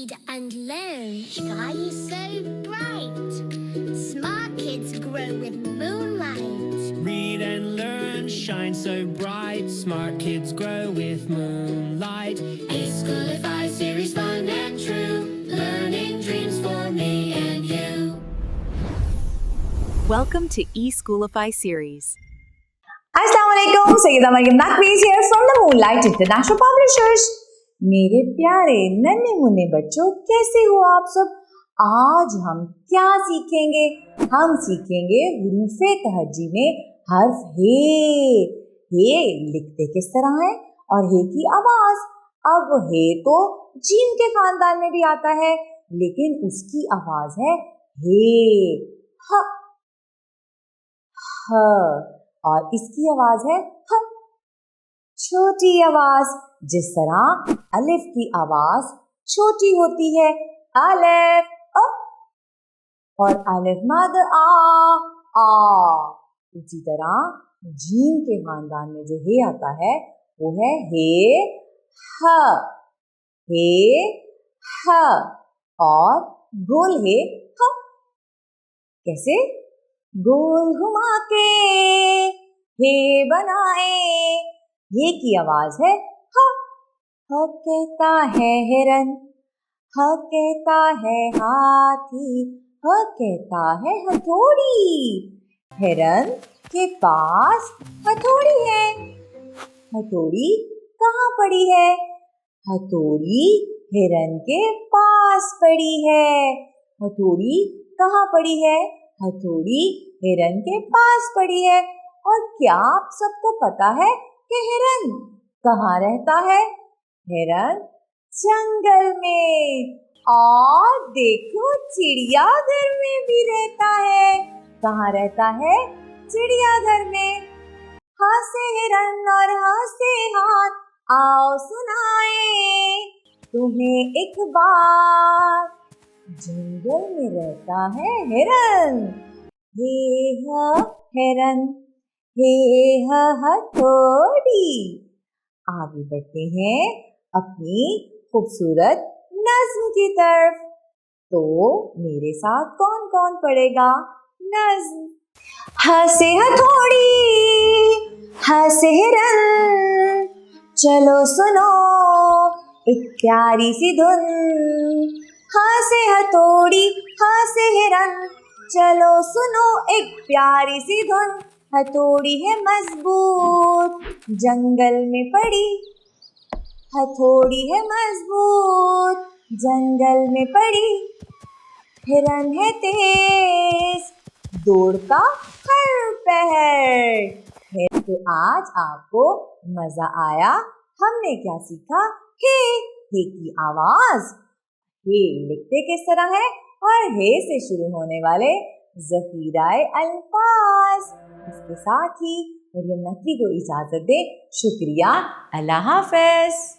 read and learn. Sky is so bright. Smart kids grow with moonlight. Read and learn, shine so bright. Smart kids grow with moonlight. E-Schoolify series, fun and true. Learning dreams for me and you. Welcome to E-Schoolify series. Assalamualaikum, Sayyida Maryam Naqvi here from the Moonlight International Publishers. मेरे प्यारे नन्हे मुन्ने बच्चों, कैसे हो आप सब? आज हम क्या सीखेंगे? हम सीखेंगे हुरूफ़े तहज्जी में हर्फ हे। हे लिखते किस तरह है और हे की आवाज। अब हे तो जीम के खानदान में भी आता है, लेकिन उसकी आवाज है हे। ह और इसकी आवाज है ह। छोटी आवाज, जिस तरह अलिफ की आवाज छोटी होती है, अलिफ अ, और अलिफ मद आ। उसी तरह जीम के खानदान में जो हे आता है वो है हे ह। हे ह और गोल हे ह। कैसे? गोल घुमा के हे बनाए। ये की आवाज है ह। ह कहता है हिरन, ह कहता है हाथी, ह कहता है हथौड़ी। हिरन के पास हथौड़ी है। हथौड़ी कहाँ पड़ी है? हथौड़ी हिरन के पास पड़ी है। हथौड़ी कहाँ पड़ी है? हथौड़ी हिरन के पास पड़ी है। और क्या आप सबको पता है कि हिरन कहाँ रहता है? हिरन जंगल में। और देखो, चिड़ियाघर में भी रहता है। कहाँ रहता है? चिड़ियाघर में। हंसे हिरन और हंसे हाथ, आओ सुनाए तुम्हें एक बात। जंगल में रहता है हिरन। हे ह हिरन, हे ह हथौड़ी। आगे बढ़ते हैं अपनी खूबसूरत नज्म की तरफ। तो मेरे साथ कौन कौन पढ़ेगा नज्म? ह से हथौड़ी, ह से हिरन, चलो सुनो एक प्यारी सी धुन। ह से हथौड़ी, ह से हिरन, चलो सुनो एक प्यारी सी धुन। हथौड़ी है मजबूत, जंगल में पड़ी। हथौड़ी है मजबूत, जंगल में पड़ी। हिरन है तेज, दौड़ता हर पहर। तो आज आपको मजा आया? हमने क्या सीखा? हे की आवाज। हे लिखते किस तरह है और हे से शुरू होने वाले ज़ख़ीराए अल्फाज। इसके साथ ही मरियम नकवी को इजाजत दे। शुक्रिया, अल्लाह हाफ़िज़।